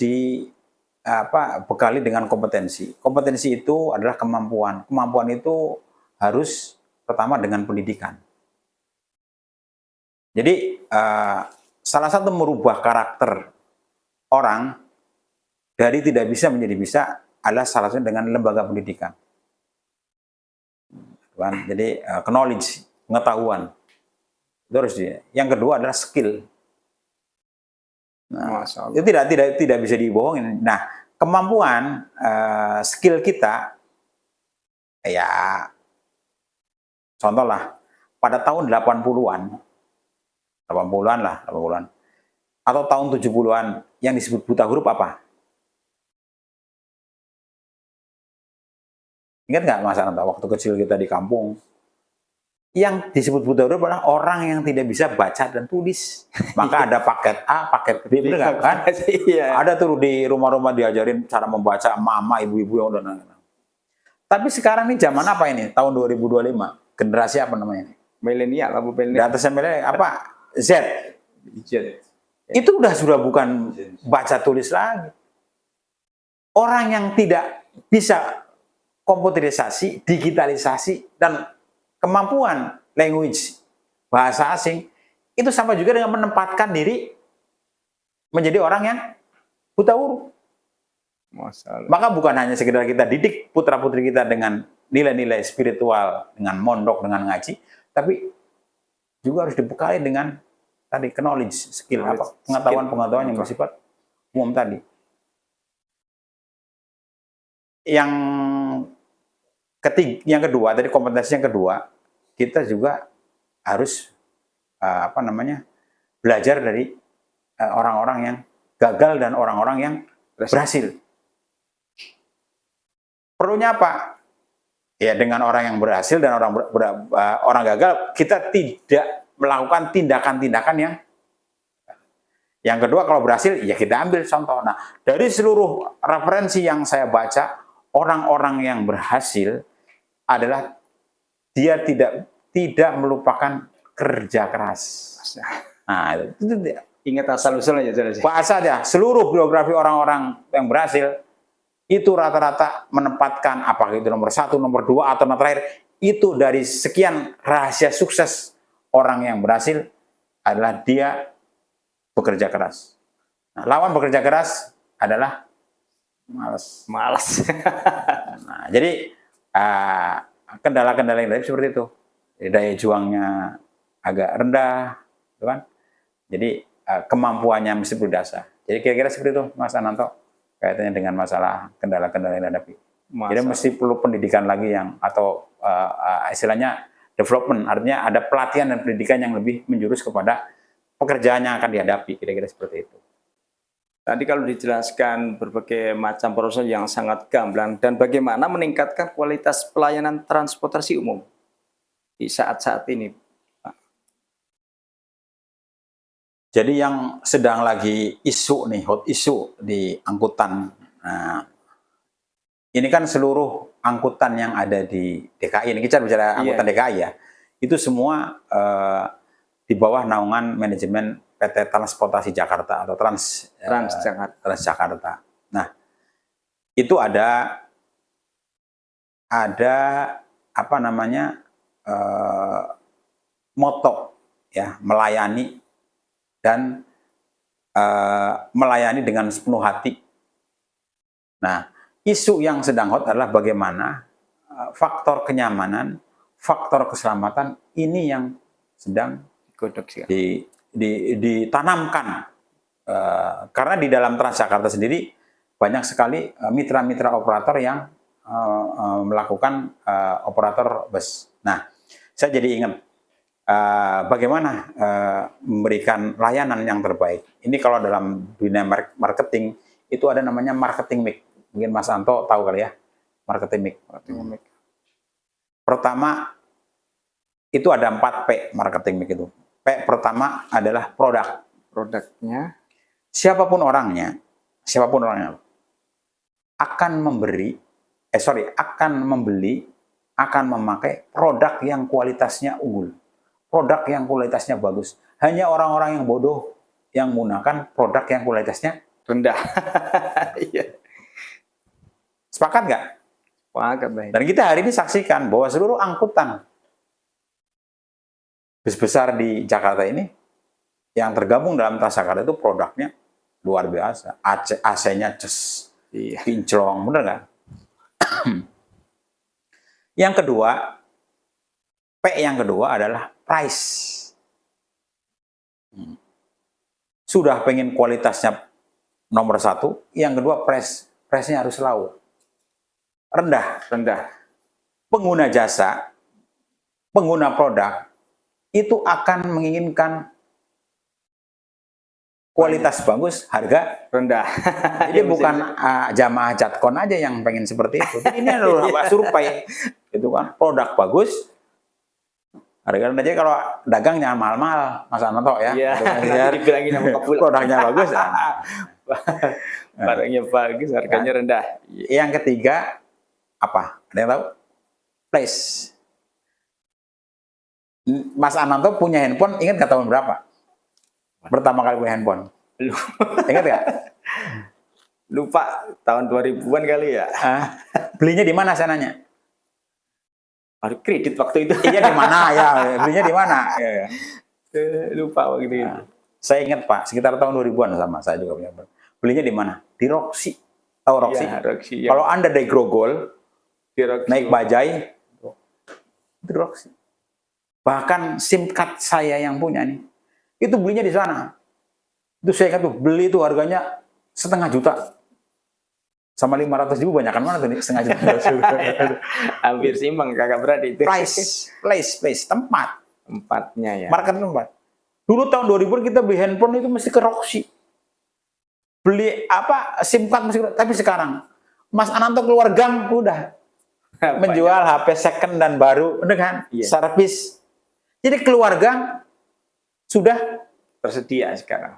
B: bekali dengan kompetensi. Kompetensi itu adalah kemampuan. Kemampuan itu harus pertama dengan pendidikan. Jadi salah satu merubah karakter orang dari tidak bisa menjadi bisa adalah salah satu dengan lembaga pendidikan. kan? Jadi knowledge, pengetahuan. Itu harus yang kedua adalah skill. Nah,
A: Masya Allah.
B: itu tidak bisa dibohongin. Nah, kemampuan skill kita ya contoh lah pada tahun 80-an atau tahun 70-an yang disebut buta huruf apa? Ingat nggak Mas Ananta waktu kecil kita di kampung? Yang disebut buta huruf adalah orang yang tidak bisa baca dan tulis. Maka ada paket A, paket B, bener nggak kan?
A: Iya.
B: Ada tuh di rumah-rumah diajarin cara membaca mama, ibu-ibu yang udah nanya. Tapi sekarang ini zaman apa ini? Tahun 2025. Generasi apa namanya ini?
A: Milenial, apa
B: Di
A: milenial?
B: atasnya milenial apa? Z.
A: Jet.
B: Itu sudah bukan baca tulis lagi. Orang yang tidak bisa komputerisasi, digitalisasi, dan kemampuan language, bahasa asing, itu sama juga dengan menempatkan diri menjadi orang yang buta huruf.
A: Masya Allah.
B: Maka bukan hanya sekedar kita didik putra-putri kita dengan nilai-nilai spiritual, dengan mondok, dengan ngaji, tapi juga harus dibekali dengan tadi knowledge, skill, apa pengetahuan yang bersifat umum tadi. Yang kedua, tadi kompetensi yang kedua, kita juga harus belajar dari orang-orang yang gagal dan orang-orang yang berhasil. Perlunya apa? Ya dengan orang yang berhasil dan orang gagal, kita tidak melakukan tindakan-tindakan yang kedua, kalau berhasil, ya kita ambil contoh. Nah, dari seluruh referensi yang saya baca, orang-orang yang berhasil adalah dia tidak melupakan kerja keras. Nah, itu
A: Ingat asal usulnya ya.
B: bahasa dia. Seluruh biografi orang-orang yang berhasil itu rata-rata menempatkan apakah itu nomor 1, nomor 2 atau nomor terakhir, itu dari sekian rahasia sukses orang yang berhasil adalah dia bekerja keras. Nah, lawan bekerja keras adalah malas. Nah, jadi kendala-kendala yang lain seperti itu. Daya juangnya agak rendah, gitu kan? Jadi kemampuannya mesti berdasar. Jadi kira-kira seperti itu, Mas Ananto, kaitannya dengan masalah kendala-kendala yang dihadapi. Jadi mesti perlu pendidikan lagi atau istilahnya development, artinya ada pelatihan dan pendidikan yang lebih menjurus kepada pekerjaan yang akan dihadapi, kira-kira seperti itu.
A: Tadi kalau dijelaskan berbagai macam proses yang sangat gamblang dan bagaimana meningkatkan kualitas pelayanan transportasi umum di saat-saat ini.
B: Jadi yang sedang lagi hot isu di angkutan. Nah, ini kan seluruh angkutan yang ada di DKI, ini kita bicara angkutan DKI ya, itu semua di bawah naungan manajemen PT Transportasi Jakarta atau Transjakarta. Nah, itu ada moto ya, melayani dan melayani dengan sepenuh hati. Nah, isu yang sedang hot adalah bagaimana faktor kenyamanan, faktor keselamatan ini yang sedang ditanamkan. Karena di dalam Transjakarta sendiri banyak sekali mitra-mitra operator yang melakukan operator bus. Nah, saya jadi ingat bagaimana memberikan layanan yang terbaik. Ini kalau dalam dunia marketing itu ada namanya marketing mix. Mungkin Mas Anto tahu kali ya, marketing mix. Pertama itu ada 4P marketing mix itu. P pertama adalah produknya. Siapapun orangnya akan membeli, akan memakai produk yang kualitasnya unggul, produk yang kualitasnya bagus. Hanya orang-orang yang bodoh yang menggunakan produk yang kualitasnya
A: rendah.
B: Sepakat nggak?
A: Sepakat, baik.
B: Dan kita hari ini saksikan bahwa seluruh angkutan bus besar di Jakarta ini yang tergabung dalam Transjakarta itu produknya luar biasa. AC-nya kinclong, bener nggak? Yang kedua, P yang kedua adalah price. Sudah pengen kualitasnya nomor satu, yang kedua price-nya harus selalu rendah. Pengguna jasa, pengguna produk itu akan menginginkan kualitas bagus, harga
A: rendah.
B: Jadi bukan jamaah Jatkon aja yang pengen seperti itu. Jadi ini adalah survei, itu kan produk bagus, harga rendah. Jadi kalau dagang jangan mahal-mahal, Mas Ananto ya.
A: Iya, nanti dibilangin sama Kapul.
B: Produknya bagus.
A: Barangnya bagus, harganya rendah.
B: Yang ketiga apa? Ada yang tahu? Place. Mas Ananto punya handphone, ingat nggak tahun berapa? Pertama kali punya handphone. Ingat nggak?
A: Lupa, tahun 2000-an kali ya.
B: Belinya di mana saya nanya?
A: Ada kredit waktu itu.
B: Iya di mana ya? Belinya di mana? Ya.
A: Lupa waktu itu.
B: Saya ingat Pak, sekitar tahun 2000-an sama saya juga punya. Belinya di mana? Di Roxy. Tahu Roxy?
A: Ya, Roxy ya.
B: Kalau Anda dari Grogol,
A: Di Roxy.
B: naik bajai, di Roxy. Bahkan SIM card saya yang punya nih, itu belinya di sana. Itu saya ingat tuh, beli itu harganya 500 juta. Sama 500.000 banyakan mana tuh nih, 500 juta.
A: Hampir seimbang, kakak beradik itu.
B: Place, tempat.
A: Tempatnya ya.
B: Market tempat. Dulu tahun 2000 kita beli handphone itu mesti ke Roxy. Beli apa SIM card mesti, tapi sekarang Mas Ananto keluar gang udah menjual HP second dan baru, udah kan?
A: Iya.
B: Servis. Jadi keluar gang sudah
A: Tersedia sekarang.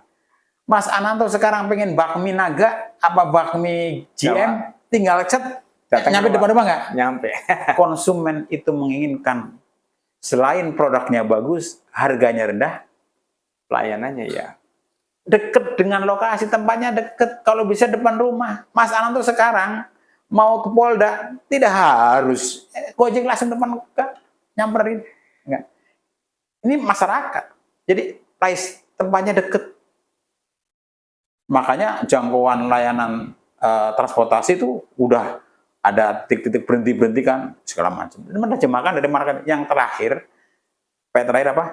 B: Mas Ananto sekarang pengen bakmi naga apa bakmi GM, tinggal cet, nyampe depan rumah nggak?
A: Nyampe.
B: Konsumen itu menginginkan selain produknya bagus, harganya rendah,
A: Pelayanannya ya.
B: deket dengan lokasi tempatnya deket, kalau bisa depan rumah. Mas Ananto sekarang mau ke Polda tidak harus Gojek langsung depan nyamperin, enggak. Ini masyarakat, jadi price tempatnya deket. Makanya jangkauan layanan transportasi itu udah ada titik-titik berhenti kan segala macam. Ini menerjemahkan dari market yang terakhir. P terakhir apa?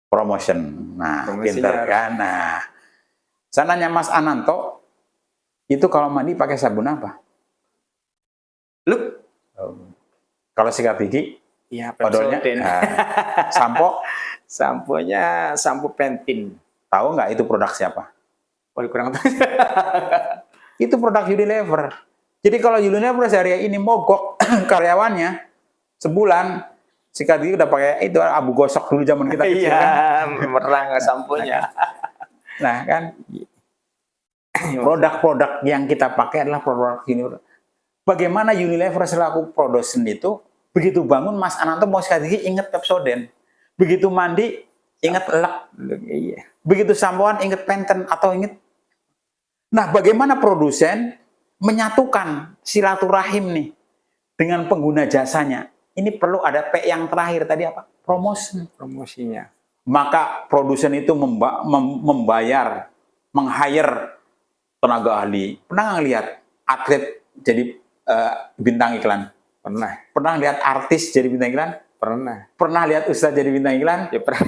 B: Promotion. Nah, pinter kan. Nah, saya nanya Mas Ananto, itu kalau mandi pakai sabun apa?
A: Lu?
B: Kalau sikat gigi,
A: Iya,
B: odolnya.
A: Pepsodent.
B: Sampo,
A: Samponya sampo Pantene.
B: tahu nggak itu produk siapa?
A: Waduh, kurang tahu.
B: Itu produk Unilever. Jadi kalau Unilever sehari ini mogok karyawannya sebulan, sikat gigi udah pakai itu abu gosok dulu zaman kita kecil
A: Iya,
B: kan.
A: merang samponya.
B: Nah kan, produk-produk yang kita pakai adalah produk Unilever. Bagaimana Unilever selaku produsen itu, begitu bangun Mas Ananto mau sikat gigi inget Pepsodent, begitu mandi inget Lek,
A: Iya.
B: begitu sampoan inget Pantene atau inget. Nah bagaimana produsen menyatukan silaturahim nih dengan pengguna jasanya? Ini perlu ada P yang terakhir tadi apa? Promosi.
A: Promosinya.
B: Maka produsen itu membayar, meng-hire tenaga ahli. Pernah nggak lihat atlet jadi bintang iklan?
A: Pernah.
B: Pernah lihat artis jadi bintang iklan?
A: Pernah.
B: Pernah lihat ustadz jadi bintang iklan?
A: Ya pernah.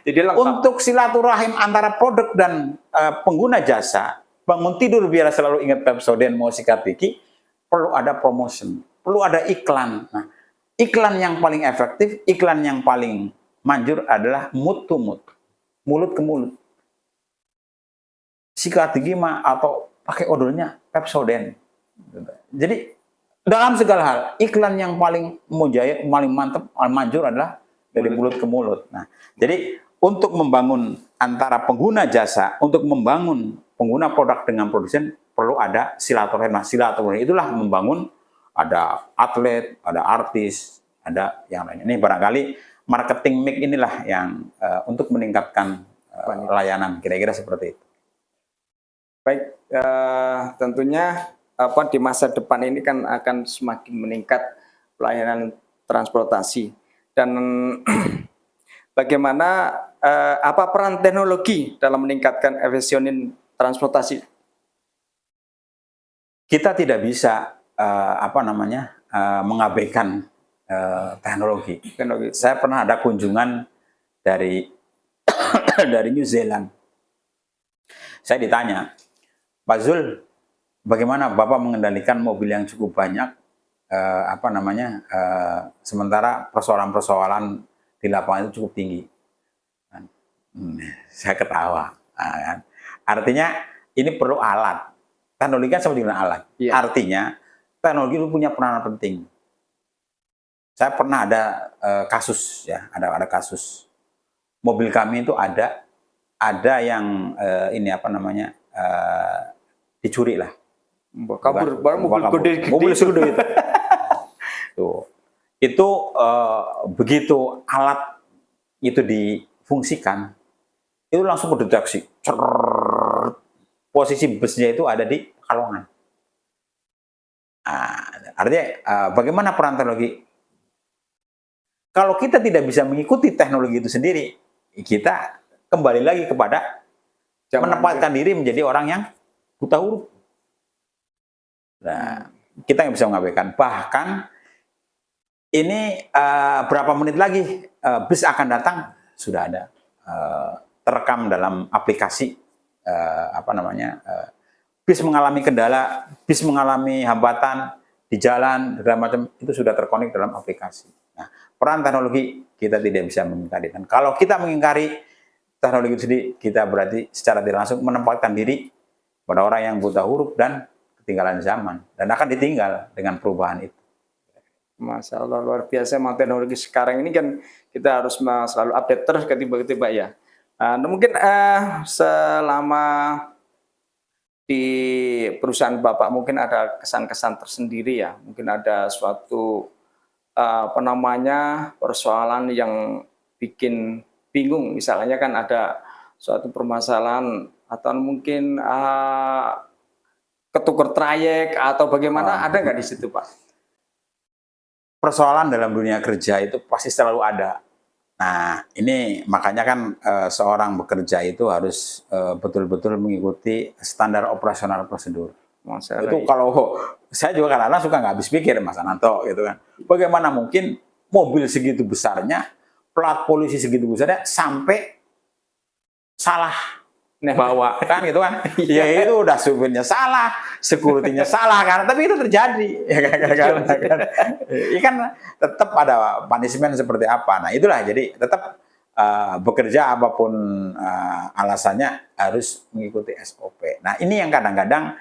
A: Jadi lengkap.
B: Untuk silaturahim antara produk dan pengguna jasa, bangun tidur biar selalu ingat Pepsodent mau sikat gigi, perlu ada promotion, perlu ada iklan. Nah, iklan yang paling efektif, iklan yang paling manjur adalah mood to mood, mulut ke mulut. Sikat gigi mah atau pakai odolnya Pepsodent. Jadi dalam segala hal, iklan yang paling mujaya, paling mantap, paling manjur adalah dari mulut ke mulut. Nah, jadi untuk membangun antara pengguna jasa, untuk membangun pengguna produk dengan produsen, perlu ada silaturahim. Nah, silaturahim itulah membangun, ada atlet, ada artis, ada yang lainnya. Ini barangkali marketing mix inilah yang untuk meningkatkan layanan, kira-kira seperti itu.
A: Baik, tentunya di masa depan ini kan akan semakin meningkat pelayanan transportasi, dan bagaimana apa peran teknologi dalam meningkatkan efisiensi transportasi?
B: Kita tidak bisa mengabaikan teknologi.
A: Teknologi.
B: Saya pernah ada kunjungan dari dari New Zealand. Saya ditanya, Pak Zul, bagaimana Bapak mengendalikan mobil yang cukup banyak, sementara persoalan-persoalan di lapangan itu cukup tinggi. Saya ketawa. Kan? Artinya ini perlu alat. Teknologi kan sama dengan alat.
A: Iya.
B: Artinya teknologi itu punya peranan penting. Saya pernah ada kasus ya, ada kasus mobil kami itu ada yang dicuri lah.
A: Kabur, baru mobil
B: kabur.
A: gede.
B: Mobil segede itu. Tuh. Itu begitu alat itu difungsikan, itu langsung mendeteksi. Posisi busnya itu ada di Pekalongan. Artinya bagaimana peran teknologi? Kalau kita tidak bisa mengikuti teknologi itu sendiri, kita kembali lagi kepada menempatkan diri menjadi orang yang buta huruf. Nah, kita nggak bisa mengabaikan. Bahkan ini berapa menit lagi bus akan datang, sudah ada terekam dalam aplikasi bis mengalami kendala, bis mengalami hambatan di jalan, segala macam, itu sudah terkonek dalam aplikasi. Nah, peran teknologi kita tidak bisa mengingkari. Dan kalau kita mengingkari teknologi itu sendiri, kita berarti secara tidak langsung menempatkan diri pada orang yang buta huruf dan ketinggalan zaman, dan akan ditinggal dengan perubahan itu.
A: Masya Allah, luar biasa. Memang teknologi sekarang ini kan kita harus selalu update terus ketiba-tiba ya. Mungkin selama di perusahaan Bapak mungkin ada kesan-kesan tersendiri ya. Mungkin ada suatu persoalan yang bikin bingung. Misalnya kan ada suatu permasalahan atau mungkin ketukar trayek atau bagaimana, ada nggak di situ Pak?
B: Persoalan dalam dunia kerja itu pasti selalu ada. Nah, ini makanya kan seorang bekerja itu harus betul-betul mengikuti standar operasional prosedur. Itu kalau saya juga kadang-kadang suka nggak habis pikir, Mas Ananto, gitu kan. Bagaimana mungkin mobil segitu besarnya, plat polisi segitu besarnya, sampai salah bawa, kan gitu kan. Ya itu udah supirnya salah, security-nya salah kan, tapi itu terjadi. Ya kan tetap ada punishment seperti apa. Nah, itulah jadi tetap bekerja apapun alasannya harus mengikuti SOP. Nah, ini yang kadang-kadang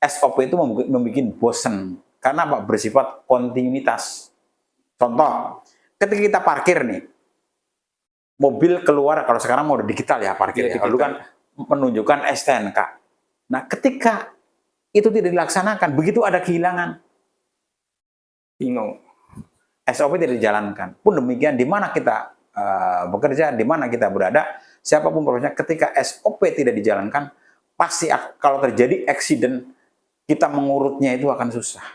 B: SOP itu membuat bosen karena apa? Bersifat kontinuitas. Contoh, ketika kita parkir nih, mobil keluar, kalau sekarang mau udah digital ya parkir ya. Lalu kan menunjukkan STNK. Nah, ketika itu tidak dilaksanakan, begitu ada kehilangan,
A: bingung.
B: SOP tidak dijalankan. Pun demikian, di mana kita bekerja, di mana kita berada, siapapun prosesnya, ketika SOP tidak dijalankan, pasti kalau terjadi accident, kita mengurutnya itu akan susah.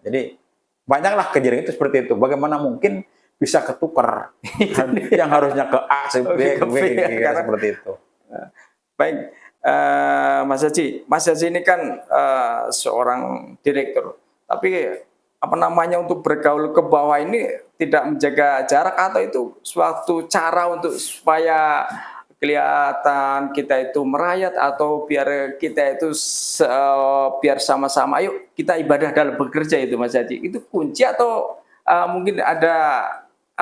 B: Jadi, banyaklah kejadian itu seperti itu. Bagaimana mungkin bisa ketukar yang harusnya ke A, B, seperti itu.
A: Baik, Mas Haji ini kan seorang direktur, tapi untuk bergaul ke bawah ini tidak menjaga jarak, atau itu suatu cara untuk supaya kelihatan kita itu merayat, atau biar kita itu biar sama-sama, ayo kita ibadah dalam bekerja itu, Mas Haji, itu kunci atau mungkin ada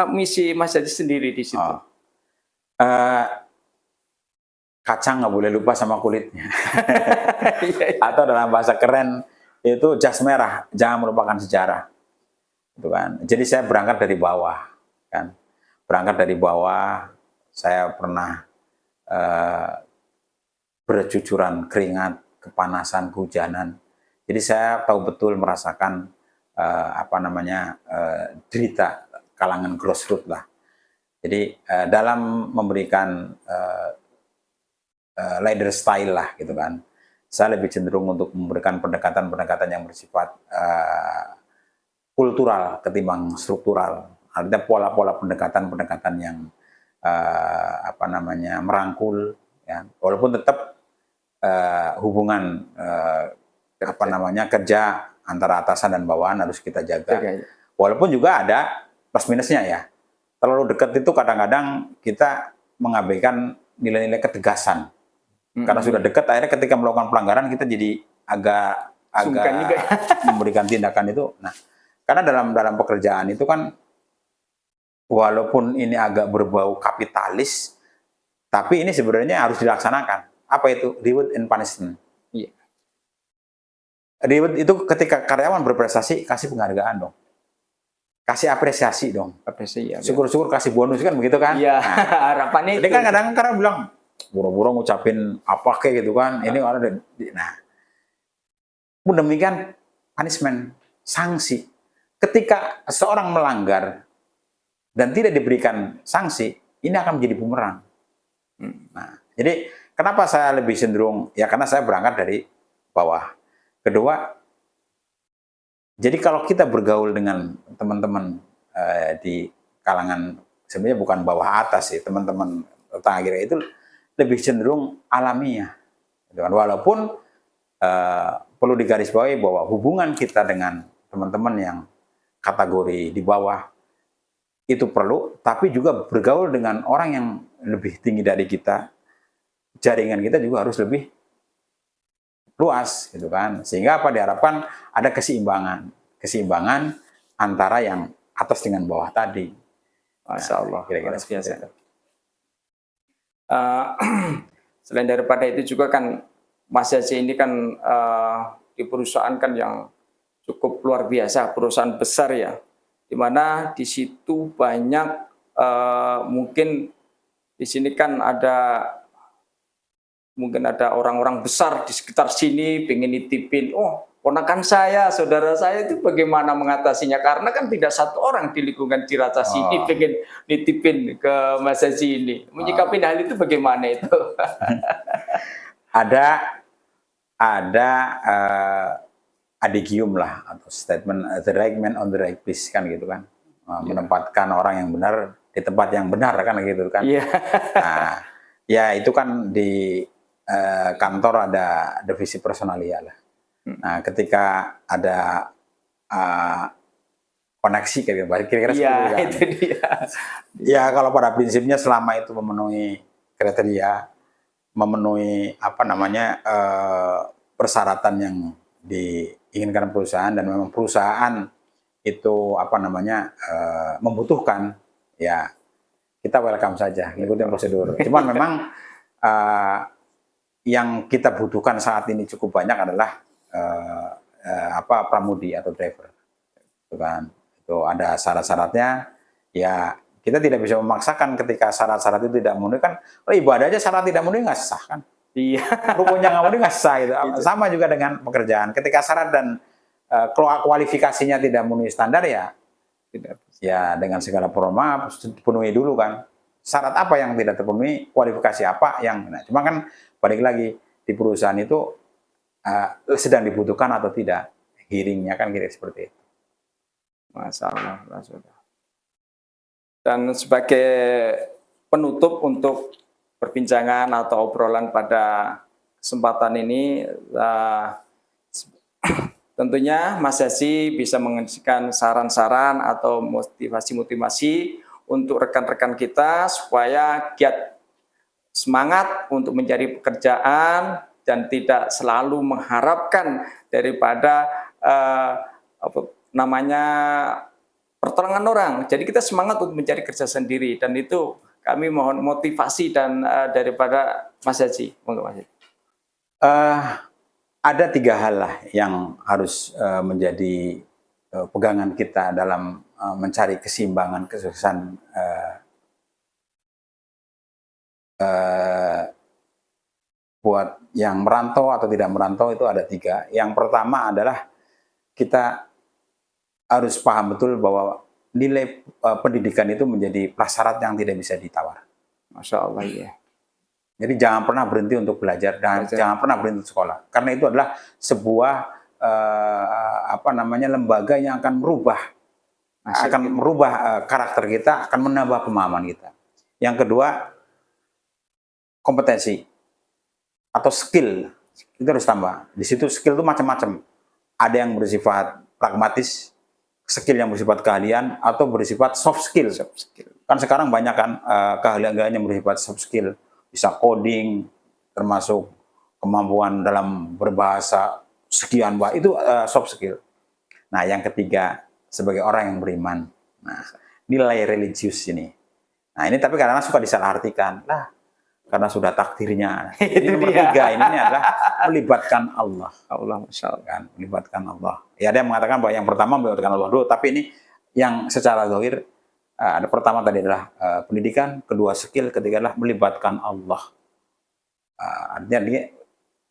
A: misi Mas Haji sendiri di situ?
B: Kacang nggak boleh lupa sama kulitnya. Atau dalam bahasa keren itu jas merah, jangan melupakan sejarah. Itu kan. Jadi saya berangkat dari bawah, kan. Berangkat dari bawah, saya pernah bercucuran keringat, kepanasan, kehujanan. Jadi saya tahu betul merasakan derita kalangan grassroots lah. Jadi dalam memberikan leader style lah gitu kan, saya lebih cenderung untuk memberikan pendekatan-pendekatan yang bersifat kultural ketimbang struktural. Artinya pola-pola pendekatan-pendekatan yang merangkul, ya, walaupun tetap hubungan kerja antara atasan dan bawahan harus kita jaga.
A: Jaga, ya.
B: Walaupun juga ada plus minusnya ya. Terlalu dekat itu kadang-kadang kita mengabaikan nilai-nilai ketegasan. Karena sudah dekat, akhirnya ketika melakukan pelanggaran kita jadi agak
A: Sungkan juga.
B: memberikan tindakan itu. Nah, karena dalam pekerjaan itu kan walaupun ini agak berbau kapitalis, tapi ini sebenarnya harus dilaksanakan. Apa itu? Reward and punishment.
A: Iya.
B: Reward itu ketika karyawan berprestasi, kasih penghargaan dong. Kasih apresiasi dong.
A: Apresiasi, ya.
B: Syukur-syukur kasih bonus kan begitu kan?
A: Iya,
B: Nah,
A: harapannya
B: jadi
A: itu.
B: kan kadang-kadang karena bilang buru-buru ngucapin apa kayak gitu kan. Ini orang nah. Pun demikian punishment, sanksi. Ketika seorang melanggar dan tidak diberikan sanksi, ini akan menjadi bumerang. Nah, jadi kenapa saya lebih cenderung ya karena saya berangkat dari bawah. Kedua, jadi kalau kita bergaul dengan teman-teman di kalangan sebenarnya bukan bawah atas sih, teman-teman tetangga kita itu lebih cenderung alamiah. Walaupun perlu digarisbawahi bahwa hubungan kita dengan teman-teman yang kategori di bawah itu perlu, tapi juga bergaul dengan orang yang lebih tinggi dari kita, jaringan kita juga harus lebih luas, gitu kan. Sehingga apa diharapkan ada keseimbangan antara yang atas dengan bawah tadi.
A: Masya Allah,
B: kira-kira
A: luar biasa.
B: seperti itu.
A: Selain daripada itu juga kan Mas Yazi ini kan di perusahaan kan yang cukup luar biasa, perusahaan besar ya, di mana di situ banyak mungkin di sini kan mungkin ada orang-orang besar di sekitar sini pengen nitipin, oh ponakan saya, saudara saya itu bagaimana mengatasinya, karena kan tidak satu orang di lingkungan Ciracas ini pengen nitipin ke Mas Yazi ini. Menyikapi hal itu bagaimana itu?
B: Ada adigium lah atau statement the right man on the right place kan gitu kan. Menempatkan orang yang benar di tempat yang benar kan gitu kan.
A: Iya.
B: Nah, ya itu kan di kantor ada divisi personalia lah. Nah, ketika ada koneksi kira-kira seperti itu kan.
A: Itu dia.
B: Ya kalau pada prinsipnya selama itu memenuhi kriteria, memenuhi apa namanya persyaratan yang diinginkan perusahaan dan memang perusahaan itu apa namanya membutuhkan, ya kita welcome saja ngikutin prosedur. Cuman memang yang kita butuhkan saat ini cukup banyak adalah pramudi atau driver, itu kan. Itu ada syarat-syaratnya, ya kita tidak bisa memaksakan ketika syarat-syarat itu tidak memenuhi kan. Ibadah aja syarat tidak memenuhi nggak sah kan.
A: Iya.
B: Rukunnya nggak memenuhi nggak sah gitu. Sama juga dengan pekerjaan. Ketika syarat dan kualifikasinya tidak memenuhi standar ya, ya dengan segala maaf penuhi dulu kan. Syarat apa yang tidak terpenuhi, kualifikasi apa yang. Nah, cuma kan balik lagi di perusahaan itu sedang dibutuhkan atau tidak, hearingnya kan kira seperti itu.
A: Masya Allah. Dan sebagai penutup untuk perbincangan atau obrolan pada kesempatan ini, tentunya Mas Yazi bisa mengasihkan saran-saran atau motivasi-motivasi untuk rekan-rekan kita supaya giat semangat untuk mencari pekerjaan dan tidak selalu mengharapkan daripada pertolongan orang. Jadi kita semangat untuk mencari kerja sendiri, dan itu kami mohon motivasi dan daripada Mas Yazi.
B: Ada 3 hal lah yang harus menjadi pegangan kita dalam mencari keseimbangan kesuksesan buat yang merantau atau tidak merantau. Itu ada 3. Yang pertama adalah kita harus paham betul bahwa nilai pendidikan itu menjadi prasyarat yang tidak bisa ditawar.
A: Masya Allah, ya.
B: Jadi jangan pernah berhenti untuk belajar dan jangan pernah berhenti untuk sekolah. Karena itu adalah sebuah lembaga yang akan merubah karakter kita, akan menambah pemahaman kita. Yang kedua, kompetensi atau skill itu harus tambah. Di situ skill itu macam-macam. ada yang bersifat pragmatis, skill yang bersifat keahlian, atau bersifat soft skill. Kan sekarang banyak kan keahlian yang bersifat soft skill, bisa coding, termasuk kemampuan dalam berbahasa sekian, itu soft skill. Nah, yang ketiga, sebagai orang yang beriman. Nah, nilai religius ini. Nah, ini tapi kadang suka disalahartikan. Lah, karena sudah takdirnya. Ini nomor tiga, ini adalah melibatkan Allah.
A: Allah, Masya Allah.
B: Kan, melibatkan Allah. Ya, ada yang mengatakan bahwa yang pertama melibatkan Allah dulu, tapi ini yang secara zahir, ada pertama tadi adalah pendidikan, kedua skill, ketiga adalah melibatkan Allah. Artinya dia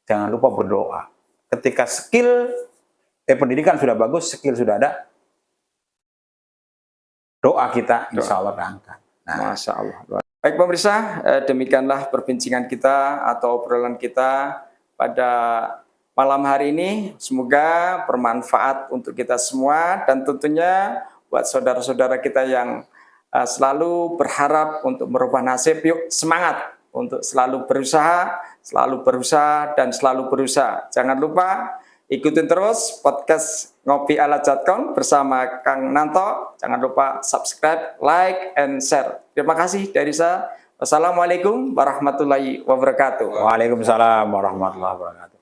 B: jangan lupa berdoa. Ketika pendidikan sudah bagus, skill sudah ada, doa kita insya Allah terangkat. Nah,
A: Masya Allah. Baik pemirsa, demikianlah perbincangan kita atau obrolan kita pada malam hari ini. Semoga bermanfaat untuk kita semua dan tentunya buat saudara-saudara kita yang selalu berharap untuk merubah nasib. Yuk semangat untuk selalu berusaha dan selalu berusaha. Jangan lupa ikutin terus podcast Ngopi ala Jadkon bersama Kang Nanto. Jangan lupa subscribe, like, and share. Terima kasih dari saya. Wassalamualaikum warahmatullahi wabarakatuh.
B: Waalaikumsalam warahmatullahi wabarakatuh.